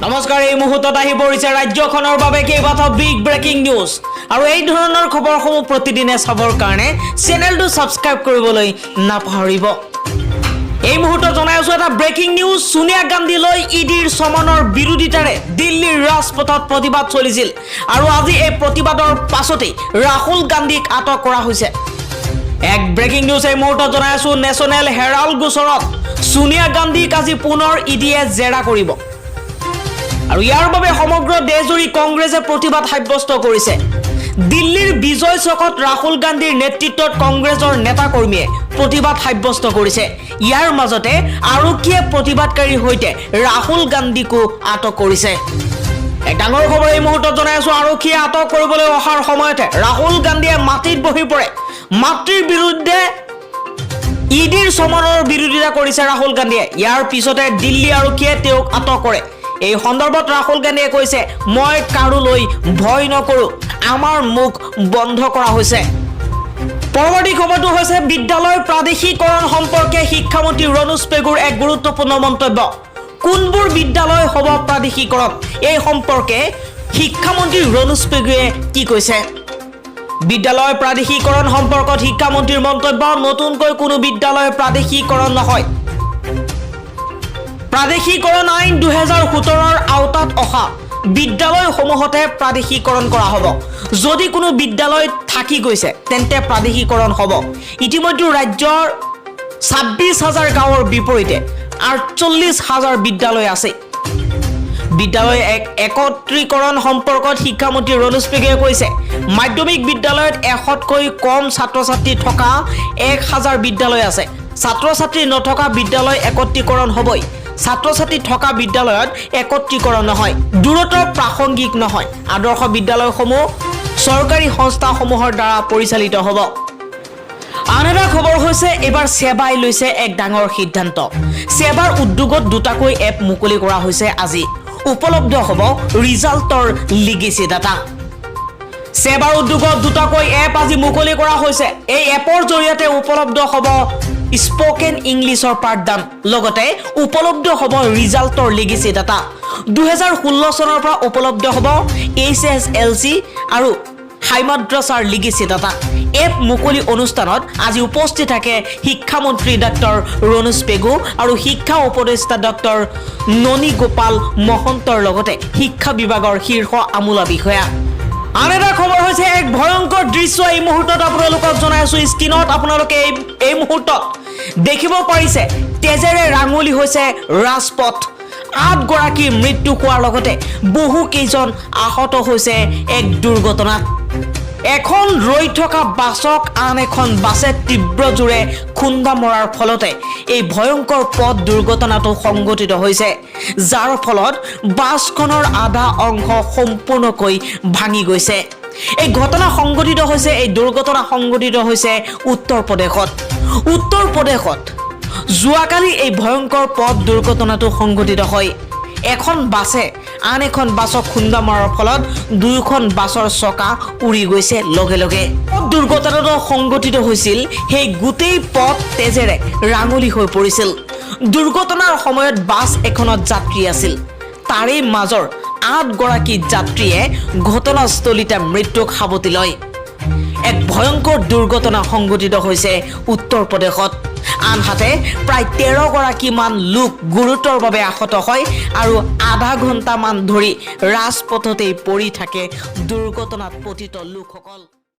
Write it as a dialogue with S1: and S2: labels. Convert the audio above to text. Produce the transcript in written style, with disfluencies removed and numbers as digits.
S1: নমস্কাৰ এই মুহূৰ্তত আহি পৰিছে ৰাজ্যখনৰ বাবে কেইবাটাও বিগ ব্ৰেকিং নিউজ আৰু এই ধৰণৰ খবৰসমূহ প্ৰতিদিনে চাবৰ কাৰণে চেনেলটো সাবস্ক্ৰাইব কৰিবলৈ নাপাহৰিব। এই মুহূৰ্তত জনাই আছো এটা ব্ৰেকিং নিউজ। সোনিয়া গান্ধীলৈ ইডিৰ সমনৰ বিৰোধিতাৰে দিল্লীৰ ৰাজপথত প্ৰতিবাদ চলিছিল আৰু আজি এই প্ৰতিবাদৰ পাছতে ৰাহুল গান্ধীক আটক কৰা হৈছে। এক ব্ৰেকিং নিউজ এই মুহূৰ্তত জনাই আছো নেশ্যনেল হেৰাল্ড গোচৰত সোনিয়া গান্ধীক আজি পুনৰ ইডিয়ে জেৰা কৰিব আৰু ইয়াৰ বাবে সমগ্ৰ দেশজুৰি কংগ্ৰেছে প্ৰতিবাদ সাব্যস্ত কৰিছে। দিল্লীৰ বিজয় চকত ৰাহুল গান্ধীৰ নেতৃত্বত কংগ্ৰেছৰ নেতাকৰ্মীয়ে প্ৰতিবাদ সাব্যস্ত কৰিছে। ইয়াৰ মাজতে আৰক্ষীয়ে প্ৰতিবাদকাৰীৰ সৈতে ৰাহুল গান্ধীকো আটক কৰিছে। এক ডাঙৰ খবৰ এই মুহূৰ্তত জনাই আছো আৰক্ষীয়ে আটক কৰিবলৈ অহাৰ সময়তে ৰাহুল গান্ধীয়ে মাটিত বহি পৰে। মাতৃৰ বিৰুদ্ধে ইডিৰ সমনৰ বিৰোধিতা কৰিছে ৰাহুল গান্ধীয়ে। ইয়াৰ পিছতে দিল্লী আৰক্ষীয়ে তেওঁক আটক কৰে। এই সন্দৰ্ভত ৰাহুল গান্ধীয়ে কৈছে, মই কাৰোলৈ ভয় নকৰো, আমাৰ মুখ বন্ধ কৰা হৈছে। পৰৱৰ্তী খবৰটো হৈছে বিদ্যালয় প্ৰাদেশিকৰণ সম্পৰ্কে শিক্ষামন্ত্ৰী ৰণোজ পেগুৰ এক গুৰুত্বপূৰ্ণ মন্তব্য। কোনবোৰ বিদ্যালয় হ'ব প্ৰাদেশিকৰণ এই সম্পৰ্কে শিক্ষামন্ত্ৰী ৰণোজ পেগুৱে কি কৈছে? বিদ্যালয় প্ৰাদেশিকৰণ সম্পৰ্কত শিক্ষামন্ত্ৰীৰ মন্তব্য, নতুনকৈ কোনো বিদ্যালয় প্ৰাদেশিকৰণ নহয়। প্ৰাদেশিকৰণ আইন 2017ৰ আওতাত অহা বিদ্যালয়সমূহতে প্ৰাদেশিকৰণ কৰা হ'ব। যদি কোনো বিদ্যালয় থাকি গৈছে তেন্তে প্ৰাদেশিকৰণ হ'ব। ইতিমধ্যে ৰাজ্যৰ 26,000 গাঁৱৰ বিপৰীতে 48,000 বিদ্যালয় আছে। বিদ্যালয় একত্ৰীকৰণ সম্পৰ্কত শিক্ষামন্ত্ৰী ৰণোজ পেগুৱে কৈছে, মাধ্যমিক বিদ্যালয়ত 100তকৈ কম ছাত্ৰ ছাত্ৰী থকা 1000 বিদ্যালয় আছে। ছাত্ৰ ছাত্ৰী নথকা বিদ্যালয় একত্ৰীকৰণ হ'বই। ছাত্ৰ ছাত্ৰী থকা বিদ্যালয়ত একত্ৰীকৰণ নহয়। দূৰত্ব প্ৰাসংগিক নহয়। আদৰ্শ বিদ্যালয়সমূহ চৰকাৰী সংস্থাসমূহৰ দ্বাৰা পৰিচালিত হ'ব। আন এটা খবৰ হৈছে এবাৰ সেৱাই লৈছে এক ডাঙৰ সিদ্ধান্ত। সেৱাৰ উদ্যোগত দুটাকৈ এপ মুকলি কৰা হৈছে। আজি উপলব্ধ হ'ব ৰিজাল্টৰ লিগেচি ডাটা। সেৱাৰ উদ্যোগত দুটাকৈ এপ আজি মুকলি কৰা হৈছে। এই এপৰ জৰিয়তে উপলব্ধ হ'ব স্পোকেন ইংলিছৰ পাঠদান, লগতে উপলব্ধ হ'ব ৰিজাল্টৰ লিগেচি ডাটা। 2016 চনৰ পৰা উপলব্ধ হ'ব HSLC আৰু হাইমাদ্ৰাছাৰ লিগেচি ডাটা। এপ মুকলি অনুষ্ঠানত আজি উপস্থিত থাকে শিক্ষামন্ত্ৰী ডক্টৰ ৰণোজ পেগু আৰু শিক্ষা উপদেষ্টা ডক্টৰ ননী গোপাল মহন্তৰ লগতে শিক্ষা বিভাগৰ শীৰ্ষ আমোলা বিষয়া। আন এটা খবৰ হৈছে এক ভয়ংকৰ দৃশ্য এই মুহূৰ্তত আপোনালোকক জনাই আছো। স্ক্ৰীনত আপোনালোকে এই মুহূৰ্তত দেখিব পাৰিছে তেজেৰে ৰাঙলী হৈছে ৰাজপথ। 8 গৰাকীৰ মৃত্যু হোৱাৰ লগতে বহু কেইজন আহত হৈছে এক দুৰ্ঘটনাত। এখন ৰৈ থকা বাছক আন এখন বাছে তীব্ৰ জোৰে খুন্দা মৰাৰ ফলতে এই ভয়ংকৰ পথ দুৰ্ঘটনাটো সংঘটিত হৈছে, যাৰ ফলত বাছখনৰ আধা অংশ সম্পূৰ্ণকৈ ভাঙি গৈছে। এই ঘটনা সংঘটিত হৈছে এই দুৰ্ঘটনা সংঘটিত হৈছে উত্তৰ প্ৰদেশত। উত্তৰ প্ৰদেশত যোৱাকালি এই ভয়ংকৰ পথ দুৰ্ঘটনাটো সংঘটিত হয়। এখন বাছে আন এখন বাছক খুন্দা মৰাৰ ফলত দুয়োখন বাছৰ চকা উৰি গৈছে লগে লগে। দুৰ্ঘটনাটো সংঘটিত হৈছিল সেই গোটেই পথ তেজেৰে ৰাঙলী হৈ পৰিছিল। দুৰ্ঘটনাৰ সময়ত বাছ এখনত যাত্ৰী আছিল। তাৰে মাজৰ 8 গৰাকী যাত্ৰীয়ে ঘটনাস্থলীতে মৃত্যুক সাৱটি লয়। এক ভয়ংকৰ দুৰ্ঘটনা সংঘটিত হৈছে উত্তৰ প্ৰদেশত। আনহাতে প্ৰায় 13 গৰাকীমান লোক গুৰুতৰভাৱে আহত হয় আৰু আধা ঘণ্টামান ধৰি ৰাজপথতেই পৰি থাকে দুৰ্ঘটনাত পতিত লোকসকল।